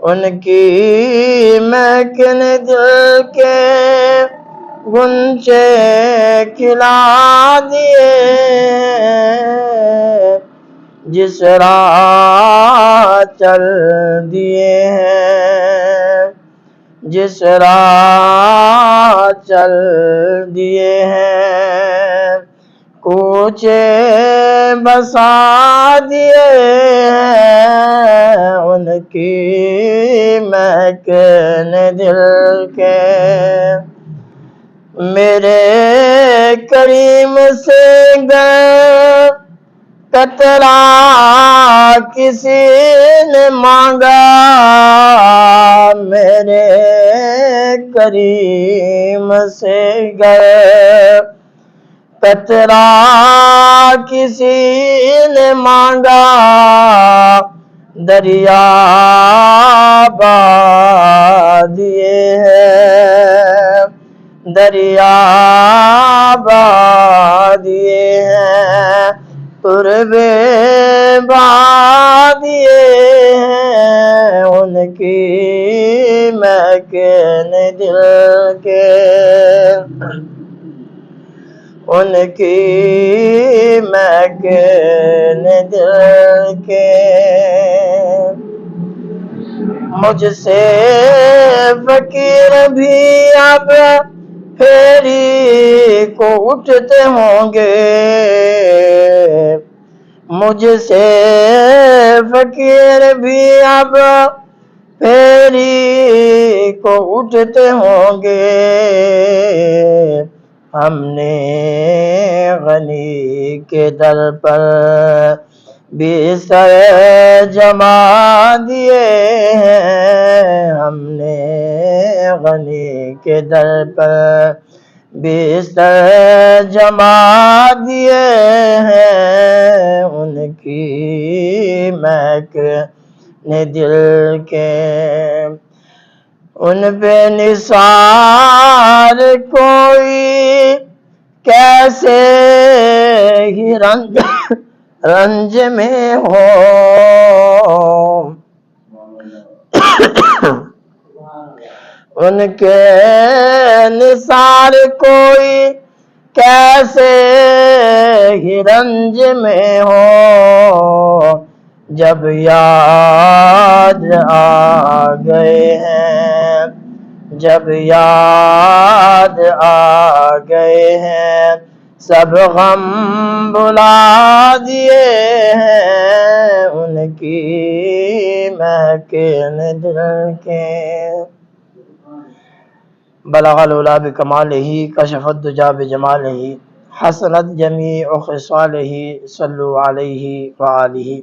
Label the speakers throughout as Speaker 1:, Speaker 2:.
Speaker 1: ان کی مہک نے دل کے گنچے کھلا دیے، جس راہ چل دیے ہیں، جس راہ چل دیے ہیں، کوچے بسا دیے ہیں، ان کی مہک نے دل کے میرے کریم سے گر قطرہ کسی نے مانگا، میرے کریم سے گر قطرہ کسی نے مانگا، دریا بہا دیے ہیں، دریا بہا دیے ہیں، تربے بہا دیے ہیں، ان کی مہک نے دل کے ان کی مہک نے دل کے مجھ سے فقیر بھی اب پھیری کو اٹھتے ہوں گے، مجھ سے فقیر بھی اب پھیری کو اٹھتے ہوں گے، ہم نے غنی کے در پر بستر جما دیے ہیں، ہم نے غنی کے در پر بستر جما دیے ہیں، ان کی مہک نے دل کے ان پہ نثار کوئی کیسے ہی رنج میں ہو، ان کے نثار کوئی کیسے ہی رنج میں ہو، جب یاد آ گئے ہیں، جب یاد آ گئے ہیں، سب غم بلا دیے ہیں، ان کی مہک نے دل کے بلغ العلا بکمالہ کشف الدجی بجمالہ حسنت جمیع خصالہ صلو علیہ وآلہ۔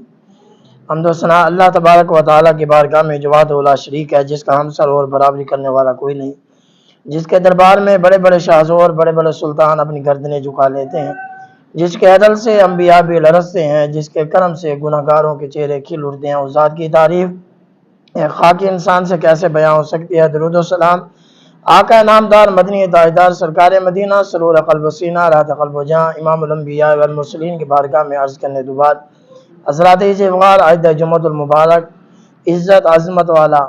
Speaker 1: حمد و ثنا اللہ تبارک و تعالیٰ کی بارگاہ میں جو وحدہ لا شریک ہے، جس کا ہمسر اور برابری کرنے والا کوئی نہیں، جس کے دربار میں بڑے بڑے شاہزور بڑے بڑے سلطان اپنی گردنیں جھکا لیتے ہیں، جس کے عدل سے انبیاء بھی لرزتے ہیں، جس کے کرم سے گناہگاروں کے چہرے کھل اٹھتے ہیں، اس ذات کی تعریف ایک خاکی انسان سے کیسے بیان ہو سکتی ہے۔ درود و سلام آقا نامدار مدنی تاجدار سرکار مدینہ سرور قلب و سینہ راحت قلب و جاں امام الانبیاء والمرسلین کی بارگاہ میں عرض کرنے دو بعد، حضرات افغار آج جمعۃ المبارک عزت عظمت والا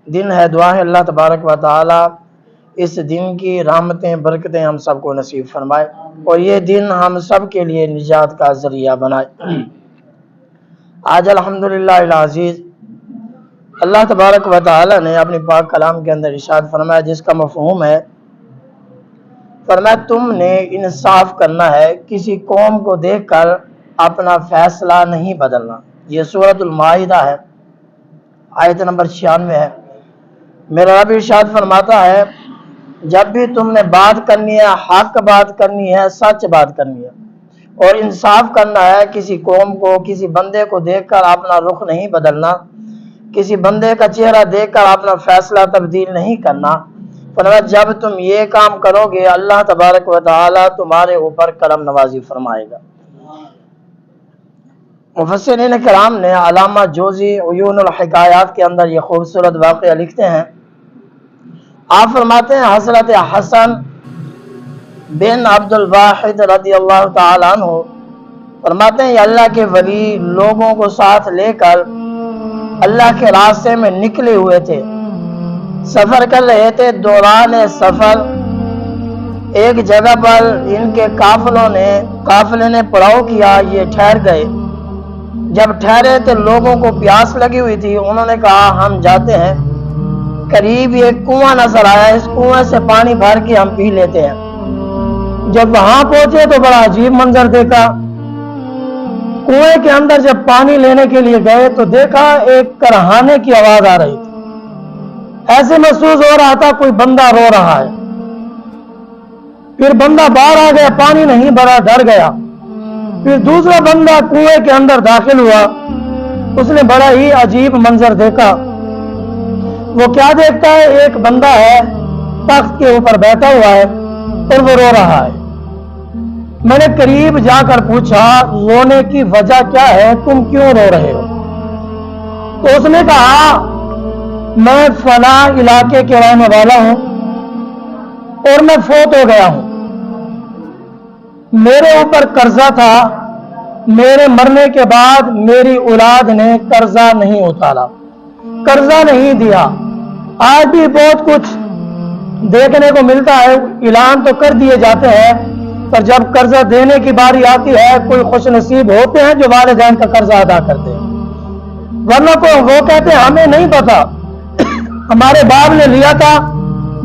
Speaker 1: دن ہے، دعا ہے اللہ تبارک و تعالی اس دن کی رحمتیں برکتیں ہم سب کو نصیب فرمائے اور یہ دن ہم سب کے لیے نجات کا ذریعہ بنائے۔ آج الحمدللہ العزیز اللہ تبارک و تعالی نے اپنی پاک کلام کے اندر ارشاد فرمایا، جس کا مفہوم ہے، فرمایا تم نے انصاف کرنا ہے، کسی قوم کو دیکھ کر اپنا فیصلہ نہیں بدلنا۔ یہ سورۃ المائدہ ہے، آیت نمبر 96 ہے۔ میرا رب ارشاد فرماتا ہے جب بھی تم نے بات کرنی ہے، حق بات کرنی ہے، سچ بات کرنی ہے اور انصاف کرنا ہے، کسی قوم کو کسی بندے کو دیکھ کر اپنا رخ نہیں بدلنا، کسی بندے کا چہرہ دیکھ کر اپنا فیصلہ تبدیل نہیں کرنا۔ فرمایا جب تم یہ کام کرو گے اللہ تبارک و تعالی تمہارے اوپر کرم نوازی فرمائے گا۔ مفسرین کرام نے علامہ جوزی عیون الحکایات کے اندر یہ خوبصورت واقعہ لکھتے ہیں، آپ فرماتے ہیں حضرت حسن بن عبد الواحد رضی اللہ تعالیٰ عنہ فرماتے ہیں یہ اللہ کے ولی لوگوں کو ساتھ لے کر اللہ کے راستے میں نکلے ہوئے تھے، سفر کر رہے تھے۔ دوران سفر ایک جگہ پر ان کے قافلے نے پڑاؤ کیا، یہ ٹھہر گئے۔ جب ٹھہرے تو لوگوں کو پیاس لگی ہوئی تھی، انہوں نے کہا ہم جاتے ہیں، قریب ایک کنواں نظر آیا، اس کنویں سے پانی بھر کے ہم پی لیتے ہیں۔ جب وہاں پہنچے تو بڑا عجیب منظر دیکھا۔ کنویں کے اندر جب پانی لینے کے لیے گئے تو دیکھا ایک کرہانے کی آواز آ رہی تھی، ایسے محسوس ہو رہا تھا کوئی بندہ رو رہا ہے۔ پھر بندہ باہر آ گیا، پانی نہیں بھرا، ڈر گیا۔ پھر دوسرا بندہ کنویں کے اندر داخل ہوا، اس نے بڑا ہی عجیب منظر دیکھا۔ وہ کیا دیکھتا ہے؟ ایک بندہ ہے تخت کے اوپر بیٹھا ہوا ہے اور وہ رو رہا ہے۔ میں نے قریب جا کر پوچھا رونے کی وجہ کیا ہے، تم کیوں رو رہے ہو؟ تو اس نے کہا میں فلاں علاقے کے رہنے والا ہوں اور میں فوت ہو گیا ہوں، میرے اوپر قرضہ تھا، میرے مرنے کے بعد میری اولاد نے قرضہ نہیں اتارا، قرضہ نہیں دیا۔ آج بھی بہت کچھ دیکھنے کو ملتا ہے، اعلان تو کر دیے جاتے ہیں، پر جب قرضہ دینے کی باری آتی ہے کوئی خوش نصیب ہوتے ہیں جو والدین کا قرضہ ادا کرتے ہیں، ورنہ کوئی وہ کہتے ہیں ہمیں نہیں پتا، ہمارے باپ نے لیا تھا،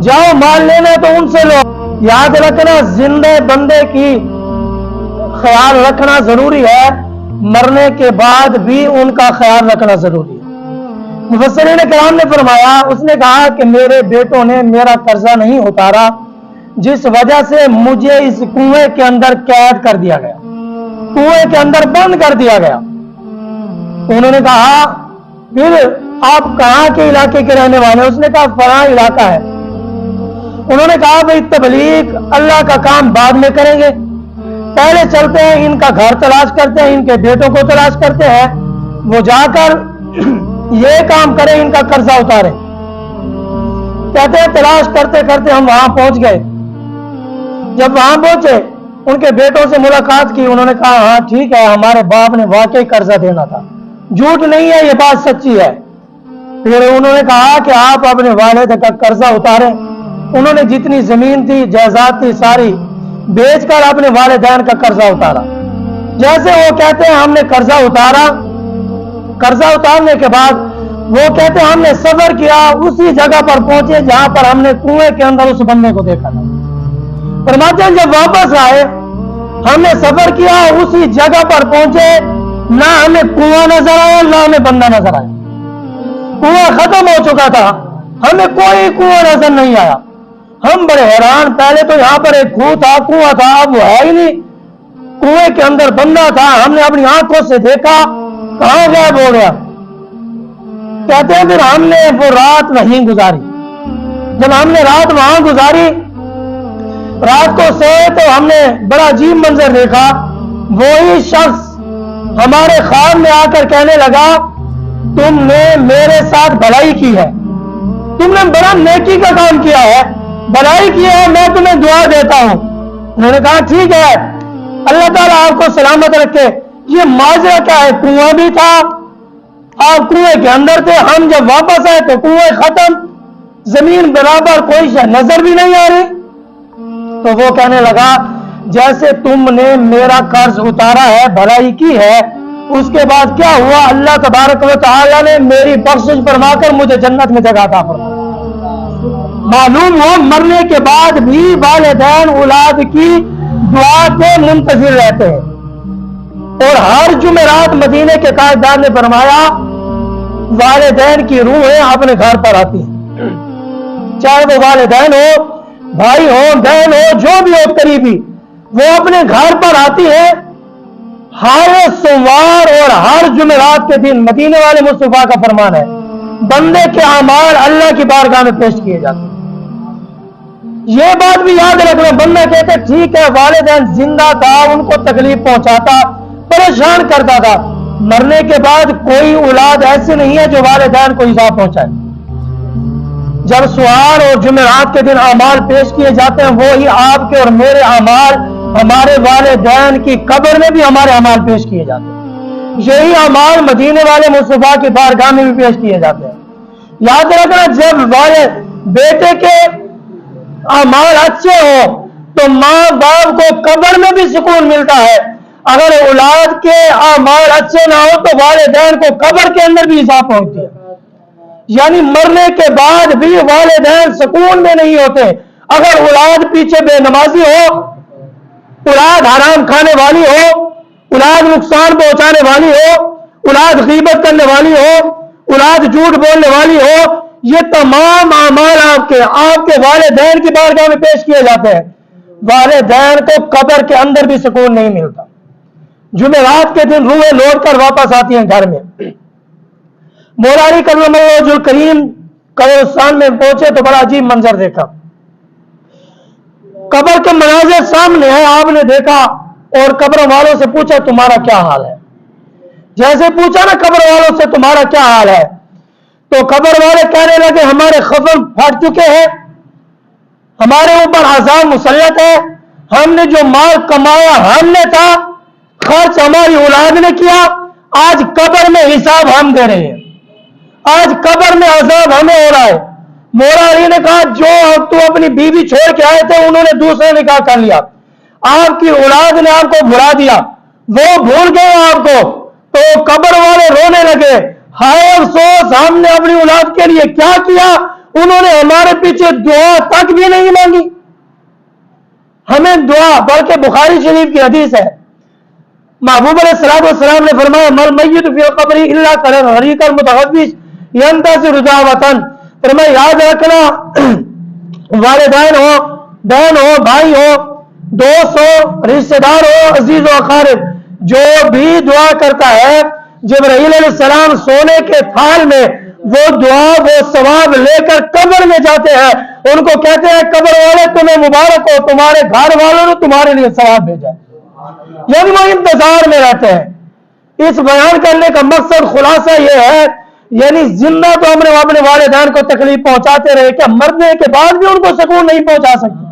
Speaker 1: جاؤ مال لینا تو ان سے لو۔ یاد رکھنا زندہ بندے کی خیال رکھنا ضروری ہے، مرنے کے بعد بھی ان کا خیال رکھنا ضروری ہے۔ مفسرین کرام نے فرمایا، اس نے کہا کہ میرے بیٹوں نے میرا قرضہ نہیں اتارا، جس وجہ سے مجھے اس کنویں کے اندر قید کر دیا گیا، کنویں کے اندر بند کر دیا گیا۔ انہوں نے کہا پھر آپ کہاں کے علاقے کے رہنے والے ہیں؟ اس نے کہا فلاں علاقہ ہے۔ انہوں نے کہا بھئی تبلیغ اللہ کا کام بعد میں کریں گے، پہلے چلتے ہیں ان کا گھر تلاش کرتے ہیں، ان کے بیٹوں کو تلاش کرتے ہیں، وہ جا کر یہ کام کریں، ان کا قرضہ اتاریں۔ کہتے ہیں تلاش کرتے کرتے ہم وہاں پہنچ گئے۔ جب وہاں پہنچے ان کے بیٹوں سے ملاقات کی، انہوں نے کہا ہاں ٹھیک ہے، ہمارے باپ نے واقعی قرضہ دینا تھا، جھوٹ نہیں ہے، یہ بات سچی ہے۔ پھر انہوں نے کہا کہ آپ اپنے والد کا قرضہ اتاریں۔ انہوں نے جتنی زمین تھی، جائیداد تھی، ساری بیچ کر اپنے والدین کا قرضہ اتارا۔ جیسے وہ کہتے ہیں ہم نے قرضہ اتارا، قرضہ اتارنے کے بعد وہ کہتے ہیں ہم نے سفر کیا، اسی جگہ پر پہنچے جہاں پر ہم نے کنویں کے اندر اس بندے کو دیکھا تھا۔ فرماتے ہیں جب واپس آئے ہم نے سفر کیا، اسی جگہ پر پہنچے، نہ ہمیں کنواں نظر آیا نہ ہمیں بندہ نظر آیا، کنواں ختم ہو چکا تھا، ہمیں کوئی کنواں نظر نہیں آیا۔ ہم بڑے حیران، پہلے تو یہاں پر ایک کنواں تھا، اب وہ ہے ہی نہیں، کنویں کے اندر بندہ تھا، ہم نے اپنی آنکھوں سے دیکھا، کہاں غائب ہو گیا؟ کہتے ہیں پھر ہم نے وہ رات وہیں گزاری۔ جب ہم نے رات وہاں گزاری، رات کو سوئے تو ہم نے بڑا عجیب منظر دیکھا، وہی شخص ہمارے خواب میں آ کر کہنے لگا تم نے میرے ساتھ بھلائی کی ہے، تم نے بڑا نیکی کا کام کیا ہے، بھلائی کی ہے، میں تمہیں دعا دیتا ہوں۔ انہوں نے کہا ٹھیک ہے، اللہ تعالیٰ آپ کو سلامت رکھے۔ یہ ماجرا کیا ہے؟ کنواں بھی تھا، آپ کنویں کے اندر تھے، ہم جب واپس آئے تو کنویں ختم، زمین برابر، کوئی شے نظر بھی نہیں آ رہی۔ تو وہ کہنے لگا جیسے تم نے میرا قرض اتارا ہے، بھلائی کی ہے، اس کے بعد کیا ہوا؟ اللہ تبارک و تعالیٰ نے میری بخشش فرما کر مجھے جنت میں جگہ عطا فرمائی۔ معلوم ہو مرنے کے بعد بھی والدین اولاد کی دعا کے منتظر رہتے ہیں، اور ہر جمعرات مدینے کے قائددار نے فرمایا والدین کی روحیں اپنے گھر پر آتی ہیں، چاہے وہ والدین ہو، بھائی ہو، بہن ہو، جو بھی ہو قریبی، وہ اپنے گھر پر آتی ہے ہر سوموار اور ہر جمعرات کے دن۔ مدینے والے مصطفیٰ کا فرمان ہے بندے کے اعمال اللہ کی بارگاہ میں پیش کیے جاتے ہیں۔ یہ بات بھی یاد رکھنا، بندہ کہتے ٹھیک ہے والدین زندہ تھا، ان کو تکلیف پہنچاتا، پریشان کرتا تھا، مرنے کے بعد کوئی اولاد ایسے نہیں ہے جو والدین کو ایذا پہنچائے۔ جب سوار اور جمعرات کے دن اعمال پیش کیے جاتے ہیں، وہی آپ کے اور میرے اعمال ہمارے والدین کی قبر میں بھی ہمارے اعمال پیش کیے جاتے ہیں۔ یہی اعمال مدینے والے مصطفیٰ کی بارگاہ میں بھی پیش کیے جاتے ہیں۔ یاد رکھنا، جب والد بیٹے کے اعمال اچھے ہوں تو ماں باپ کو قبر میں بھی سکون ملتا ہے، اگر اولاد کے اعمال اچھے نہ ہو تو والدین کو قبر کے اندر بھی اضافہ ہوتی ہے، یعنی مرنے کے بعد بھی والدین سکون میں نہیں ہوتے۔ اگر اولاد پیچھے بے نمازی ہو، اولاد حرام کھانے والی ہو، اولاد نقصان پہنچانے والی ہو، اولاد غیبت کرنے والی ہو، اولاد جھوٹ بولنے والی ہو، یہ تمام اعمال آپ کے والدین کی بارگاہ میں پیش کیے جاتے ہیں، والدین کو قبر کے اندر بھی سکون نہیں ملتا۔ جمعرات کے دن روحیں لوٹ کر واپس آتی ہیں گھر میں۔ مولا علی کرم اللہ وجہ الکریم قبرستان میں پہنچے تو بڑا عجیب منظر دیکھا۔ قبر کے مناظر سامنے ہیں، آپ نے دیکھا اور قبر والوں سے پوچھا تمہارا کیا حال ہے؟ جیسے پوچھا نا قبر والوں سے تمہارا کیا حال ہے، تو قبر والے کہنے لگے ہمارے خفن پھٹ چکے ہیں، ہمارے اوپر عذاب مسلط ہے، ہم نے جو مال کمایا ہم نے تھا، خرچ ہماری اولاد نے کیا، آج قبر میں حساب ہم دے رہے ہیں، آج قبر میں عذاب ہمیں ہو رہا ہے۔ مولا علی نے کہا جو تو اپنی بیوی چھوڑ کے آئے تھے انہوں نے دوسرا نکاح کر لیا، آپ کی اولاد نے آپ کو بھلا دیا، وہ بھول گئے آپ کو، تو قبر والے رونے لگے، ہائے افسوس ہم نے اپنی اولاد کے لیے کیا کیا، انہوں نے ہمارے پیچھے دعا تک بھی نہیں مانگی، ہمیں دعا، بلکہ بخاری شریف کی حدیث ہے، محبوب علیہ السلام نے فرمایا مل میت فی قبری الا کالحریق المتغوش ینتظر دعوۃ، فرمایا یاد رکھنا والدین ہو، بہن ہو، بھائی ہو، دوست ہو، رشتہ دار ہو، عزیز و اقارب، جو بھی دعا کرتا ہے جبرائیل علیہ السلام سونے کے تھال میں وہ دعا وہ ثواب لے کر قبر میں جاتے ہیں، ان کو کہتے ہیں قبر والے تمہیں مبارک ہو، تمہارے گھر والوں نے تمہارے لیے ثواب بھیجا، یعنی وہ انتظار میں رہتے ہیں۔ اس بیان کرنے کا مقصد خلاصہ یہ ہے، یعنی زندہ تو ہم نے اپنے والدین کو تکلیف پہنچاتے رہے کہ مرنے کے بعد بھی ان کو سکون نہیں پہنچا سکتے۔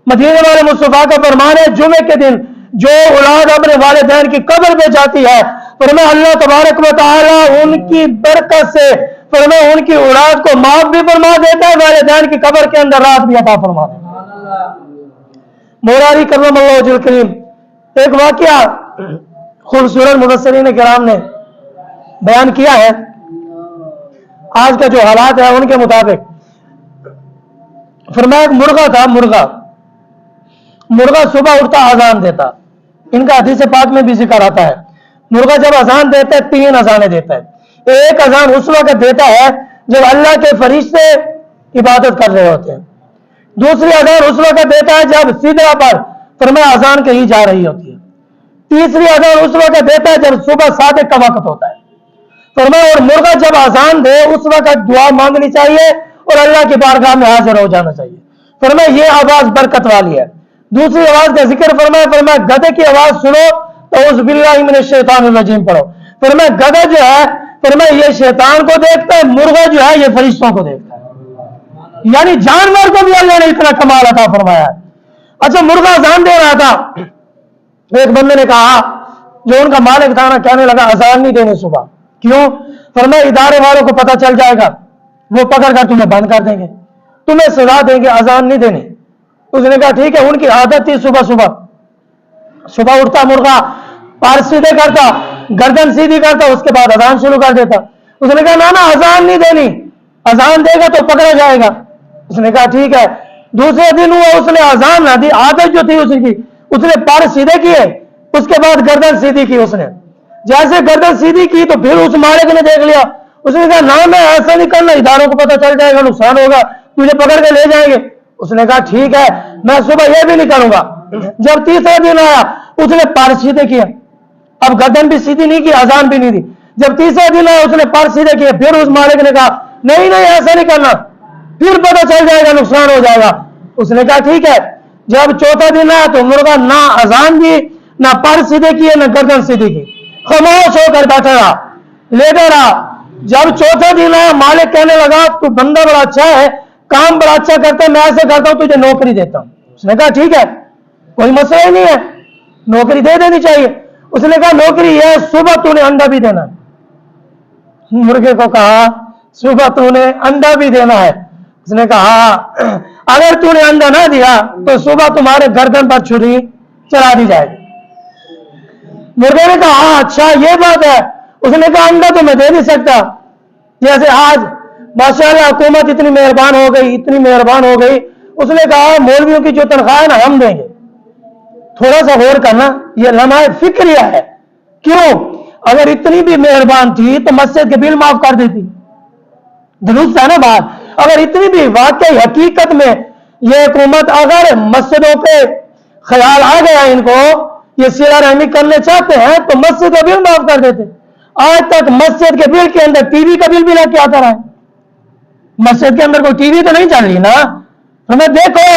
Speaker 1: مدینے والے مصطفیٰ کا فرمان ہے جمعے کے دن جو اولاد اپنے والدین کی قبر پہ جاتی ہے، فرمایا اللہ تبارک و تعالی ان کی برکت سے فرمایا ان کی اولاد کو معاف بھی فرما دیتا ہے، والدین کی قبر کے اندر رات بھی عطا فرما دیتا ہے۔ مولا علی کرم اللہ وجہ الکریم ایک واقعہ خوبصورت مفسرین کرام نے بیان کیا ہے، آج کا جو حالات ہے ان کے مطابق، فرمایا ایک مرغا تھا، مرغا صبح اٹھتا اذان دیتا، ان کا حدیث پاک میں بھی ذکر آتا ہے، مرغا جب اذان دیتا ہے 3 اذانیں دیتا ہے، ایک اذان اس وقت دیتا ہے جب اللہ کے فرشتے عبادت کر رہے ہوتے ہیں، دوسری اذان اس وقت دیتا ہے جب سدرہ پر فرمایا اذان کہی جا رہی ہوتی ہے، تیسری اذان اس وقت دیتا ہے جب صبح صادق کا وقت ہوتا ہے، فرمایا اور مرغا جب اذان دے اس وقت دعا مانگنی چاہیے اور اللہ کی بارگاہ میں حاضر ہو جانا چاہیے، فرمایا یہ آواز برکت والی ہے۔ دوسری آواز کا ذکر فرمایا گدھے کی آواز سنو تو اعوذ باللہ من الشیطان الرجیم پڑھو، فرمایا گدھا جو ہے فرمایا یہ شیطان کو دیکھتا ہے، مرغا جو ہے یہ فرشتوں کو دیکھتا ہے، یعنی جانور کو بھی اللہ نے اتنا کمال عطا فرمایا ہے۔ اچھا مرغا اذان دے رہا تھا، ایک بندے نے کہا جو ان کا مالک تھا نا، کہنے لگا اذان نہیں دینے صبح، کیوں؟ فرمایا ادارے والوں کو پتہ چل جائے گا، وہ پکڑ کر تمہیں بند کر دیں گے، تمہیں سزا دیں گے، اذان نہیں دینی۔ اس نے کہا ٹھیک ہے، ان کی عادت تھی صبح اٹھتا مرغا پار سیدھے کرتا، گردن سیدھی کرتا، اس کے بعد اذان شروع کر دیتا۔ اس نے کہا نا اذان نہیں دینی، اذان دے گا تو پکڑا جائے گا۔ اس نے کہا ٹھیک ہے۔ دوسرے دن ہوا، اس نے اذان نہ دی، عادت جو تھی اس کی، اس نے پار سیدھے کیے، اس کے بعد گردن سیدھی کی۔ اس نے جیسے گردن سیدھی کی تو پھر اس مالک نے دیکھ لیا، اس نے کہا نہ میں ایسا نہیں کرنا، اداروں کو پتہ چل جائے گا، نقصان ہوگا، تجھے پکڑ کے لے جائیں گے۔ اس نے کہا ٹھیک ہے، میں صبح یہ بھی نہیں کروں گا۔ جب تیسرا دن آیا اس نے پار سیدھے کیا، اب گردن بھی سیدھی نہیں کی، اذان بھی نہیں دی۔ جب تیسرا دن آیا اس نے پار سیدھے کیا، پھر اس مالک نے کہا نہیں ایسا نہیں کرنا، پھر پتہ چل جائے گا، نقصان ہو جائے گا۔ اس نے کہا ٹھیک ہے۔ جب چوتھا دن آیا تو مرغا نہ اذان دی، نہ پار سیدھے کیے، نہ گردن سیدھی کی، خاموش ہو کر بیٹھا رہا، لیٹا رہا۔ جب چوتھا دن آیا مالک کہنے لگا تو بندہ بڑا اچھا ہے، کام بڑا اچھا کرتا ہے، میں ایسے کرتا ہوں تجھے نوکری دیتا ہوں۔ اس نے کہا ٹھیک ہے، کوئی مسئلہ ہی نہیں ہے، نوکری دے دینی چاہیے۔ اس نے کہا نوکری ہے صبح تو نے انڈا بھی دینا ہے۔ مرغے کو کہا صبح تو نے انڈا بھی دینا ہے۔ اس نے کہا اگر تو نے انڈا نہ دیا تو صبح تمہارے گردن پر چھری چلا دی جائے گی۔ مرغے نے کہا ہاں اچھا یہ بات ہے۔ اس نے کہا انڈا تو میں دے نہیں سکتا، جیسے آج ماشاءاللہ حکومت اتنی مہربان ہو گئی، اتنی مہربان ہو گئی۔ اس نے کہا مولویوں کی جو تنخواہ ہے نا ہم دیں گے، تھوڑا سا غور کرنا، یہ لمحہ فکریہ ہے۔ کیوں؟ اگر اتنی بھی مہربان تھی تو مسجد کے بل معاف کر دیتی، درست ہے نا بات؟ اگر اتنی بھی واقعی حقیقت میں یہ حکومت اگر مسجدوں پہ خیال آ گیا ان کو یہ صلہ رحمی کرنے چاہتے ہیں تو مسجد کا بل معاف کر دیتے۔ آج تک مسجد کے بل کے اندر ٹی وی کا بل بھی لے کے آتا رہا ہے۔ مسجد کے اندر کوئی ٹی وی تو نہیں چل رہی نا؟ ہمیں دیکھو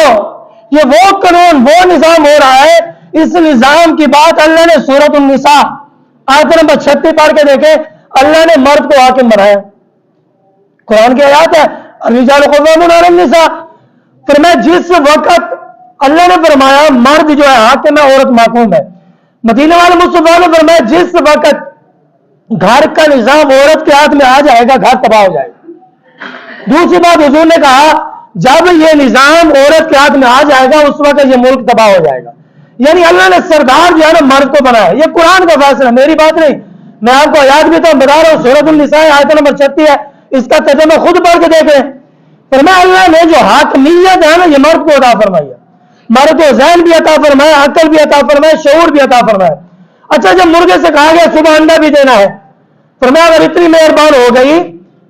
Speaker 1: یہ وہ قانون وہ نظام ہو رہا ہے، اس نظام کی بات اللہ نے سورۃ النساء آیت نمبر 36 پڑھ کے دیکھے، اللہ نے مرد کو حاکم بنایا۔ قرآن کی آیات ہے الرجال قوامون علی النساء، فرمایا جس وقت اللہ نے فرمایا مرد جو ہے حاکم ہے، عورت محکوم ہے۔ مدینے والے مصطفیٰ نے فرمایا جس وقت گھر کا نظام عورت کے ہاتھ میں آ جائے گا گھر تباہ ہو جائے گا۔ دوسری بات حضور نے کہا جب یہ نظام عورت کے ہاتھ میں آ جائے گا اس وقت یہ ملک تباہ ہو جائے گا۔ یعنی اللہ نے سردار جو ہے نا مرد کو بنایا، یہ قرآن کا فیصلہ، میری بات نہیں، میں آپ کو آیات بھی تو بتا رہا ہوں، سورۃ النساء آیت نمبر 36 ہے، اس کا ترجمہ خود پڑھ کے دیکھیں۔ فرمایا اللہ نے جو حاکمیت ہے نا یہ مرد کو عطا فرمائی ہے، مرد کو ذہن بھی عطا فرمایا، عقل بھی عطا فرمایا، شعور بھی عطا فرمایا۔ اچھا جب مرغے سے کہا گیا صبح انڈا بھی دینا ہے، فرمایا اگر اتنی مہربان ہو گئی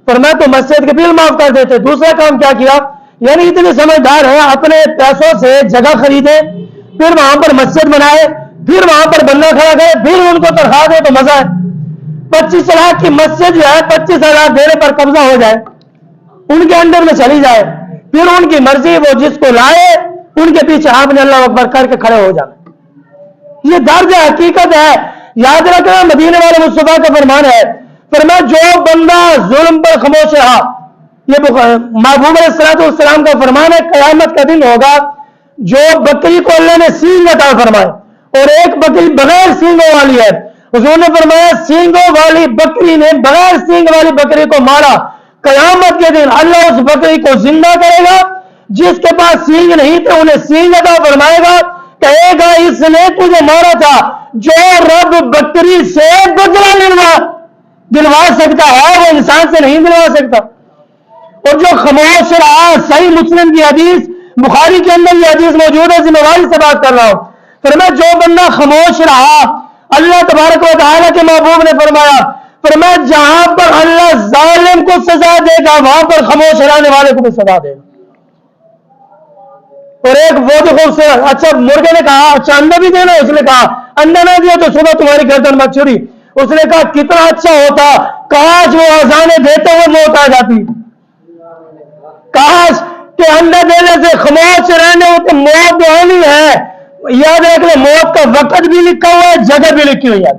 Speaker 1: فرمایا تو مسجد کے بل معاف کر دیتے۔ دوسرا کام کیا کیا؟ یعنی اتنے سمجھدار ہیں، اپنے پیسوں سے جگہ خریدے، پھر وہاں پر مسجد بنائے، پھر وہاں پر بندہ کھڑا کرے، پھر ان کو تنخواہ دے تو مزہ ہے۔ 25 لاکھ کی مسجد جو ہے 25 لاکھ دینے پر قبضہ ہو جائے، ان کے انڈر میں چلی جائے، پھر ان کی مرضی وہ جس کو لائے ان کے پیچھے آپ نے اللہ اکبر کر کے کھڑے ہو جانا۔ یہ درج حقیقت ہے، یاد رکھنا مدینے والے مصطفیٰ کا فرمان ہے، فرمایا جو بندہ ظلم پر خاموش رہا، یہ محبوب علیہ الصلوۃ والسلام کا فرمان ہے، قیامت کا دن ہوگا جو بکری کو اللہ نے سینگ عطا فرمائے اور ایک بکری بغیر سینگوں والی ہے، حضور نے فرمایا سینگوں والی بکری نے بغیر سینگ والی بکری کو مارا، قیامت کے دن اللہ اس بکری کو زندہ کرے گا، جس کے پاس سینگ نہیں تھے انہیں سینگ عطا فرمائے گا، کہے گا اس نے تجھے مارا تھا۔ جو رب بکری سے بدلہ دلوا سکتا ہے وہ انسان سے نہیں دلوا سکتا۔ اور جو خاموش رہا، صحیح مسلم کی حدیث، بخاری کے اندر یہ حدیث موجود ہے، ذمہ داری سے بات کر رہا ہوں، فرمایا جو بندہ خاموش رہا، اللہ تبارک و تعالیٰ کے محبوب نے فرمایا جہاں پر اللہ ظالم کو سزا دے گا وہاں پر خاموش رہنے والے کو بھی سزا دے گا۔ اور ایک بہت خوبصورت، اچھا مرغے نے کہا اچھا انڈا بھی دینا، اس نے کہا انڈا نہ دیا تو صبح تمہاری گردن مت چھری۔ اس نے کہا کتنا اچھا ہوتا کاش وہ اذانیں دیتے ہوئے موت آ جاتی، کاش کہ انڈا دینے سے خاموش رہنے ہوتے، موت آنی ہے۔ یاد رکھ لیں موت کا وقت بھی لکھا ہوا ہے، جگہ بھی لکھی ہوئی ہے،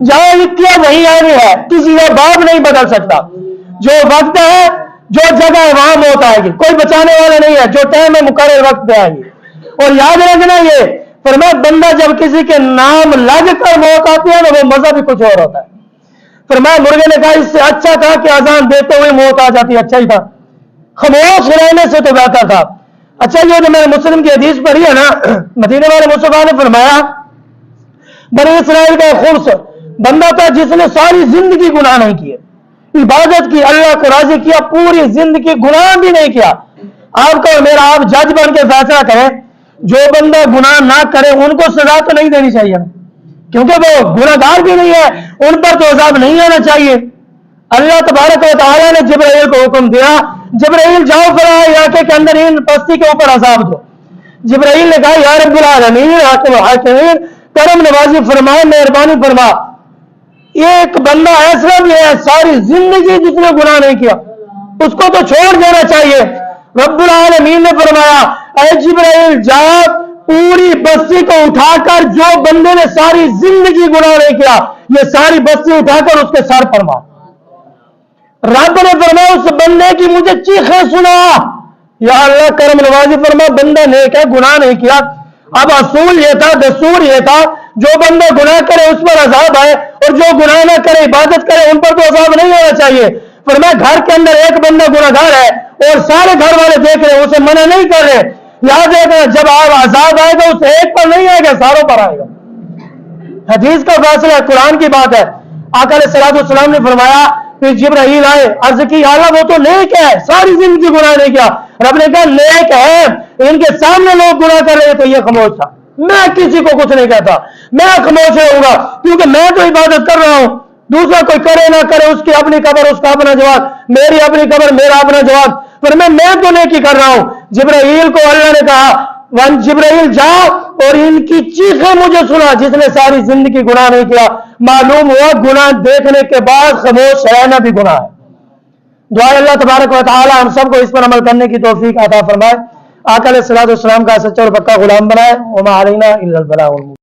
Speaker 1: جہاں لکھی ہے وہیں آنی ہے، کسی کا باپ نہیں بدل سکتا۔ جو وقت ہے جو جگہ ہے وہاں موت آئے گی، کوئی بچانے والا نہیں ہے، جو ٹائم ہے مقرر وقت پہ آئے گی۔ اور یاد رکھنا یہ فرمایا بندہ جب کسی کے نام لگ کر موت آتی ہے نا وہ مزہ بھی کچھ اور ہوتا ہے۔ فرمایا مرغے نے کہا اس سے اچھا تھا کہ اذان دیتے ہوئے موت آ جاتی، اچھا ہی تھا، خاموش رہنے سے تو بہتر تھا۔ اچھا یہ جو میں نے مسلم کی حدیث پڑھی ہے نا، مدینے والے مصطفیٰ نے فرمایا بنی اسرائیل کا خرس بندہ تھا جس نے ساری زندگی گناہ نہیں کیے، عبادت کی، اللہ کو راضی کیا، پوری زندگی گناہ بھی نہیں کیا۔ آپ کا اور میرا آپ جج بن کے فیصلہ کریں، جو بندہ گناہ نہ کرے ان کو سزا تو نہیں دینی چاہیے کیونکہ وہ گناہ گار بھی نہیں ہے، ان پر تو عذاب نہیں آنا چاہیے۔ اللہ تبارک و تعالیٰ نے جبرائیل کو حکم دیا جبرائیل جاؤ فلاں علاقے کے اندر ان بستی کے اوپر عذاب دو۔ جبرائیل نے کہا یا رب العالمین حاکم الحاکمین کرم نوازی فرما، مہربانی فرما، ایک بندہ ایسا بھی ہے ساری زندگی جس نے گناہ نہیں کیا اس کو تو چھوڑ دینا چاہیے۔ رب العالمین نے فرمایا اے جبرائیل جا پوری بستی کو اٹھا کر، جو بندے نے ساری زندگی گناہ نہیں کیا یہ ساری بستی اٹھا کر اس کے سر پر مار۔ رب نے فرمایا اس بندے کی مجھے چیخیں سنا، یا اللہ کرم نوازی فرما بندہ نیک ہے گناہ نہیں کیا، اب اصول یہ تھا، دستور یہ تھا، جو بندہ گناہ کرے اس پر عذاب آئے، اور جو گناہ نہ کرے عبادت کرے ان پر تو عذاب نہیں ہونا چاہیے۔ فرمایا گھر کے اندر ایک بندہ گناہگار ہے اور سارے گھر والے دیکھ رہے ہیں، اسے منع نہیں کر رہے، یاد رکھنا جب عذاب آئے گا اس ایک پر نہیں آئے گا، ساروں پر آئے گا۔ حدیث کا فاصلہ ہے، قرآن کی بات ہے۔ آقا علیہ الصلوۃ والسلام نے فرمایا پھر جبرائیل آئے، عرض کی اعلیٰ وہ تو نیک ہے، ساری زندگی گناہ نہیں کیا۔ رب نے کہا نیک ہے، ان کے سامنے لوگ گناہ کر رہے تو یہ خاموش تھا، میں کسی کو کچھ نہیں کہتا، میں خاموش رہوں گا کیونکہ میں تو عبادت کر رہا ہوں، دوسرا کوئی کرے نہ کرے اس کی اپنی قبر اس کا اپنا جواب، میری اپنی قبر میرا اپنا جواب، پر میں تو نیکی کر رہا ہوں۔ جبرائیل کو اللہ نے کہا ون جبرائیل جاؤ اور ان کی چیخیں مجھے سنا، جس نے ساری زندگی گناہ نہیں کیا۔ معلوم ہوا گناہ دیکھنے کے بعد خاموش رہنا بھی گناہ ہے۔ دعا اللہ تبارک و تعالی ہم سب کو اس پر عمل کرنے کی توفیق عطا فرمائے، آقا علیہ الصلوۃ والسلام کا سچا اور پکا غلام بنائے۔ وما علینا الا البلاغ۔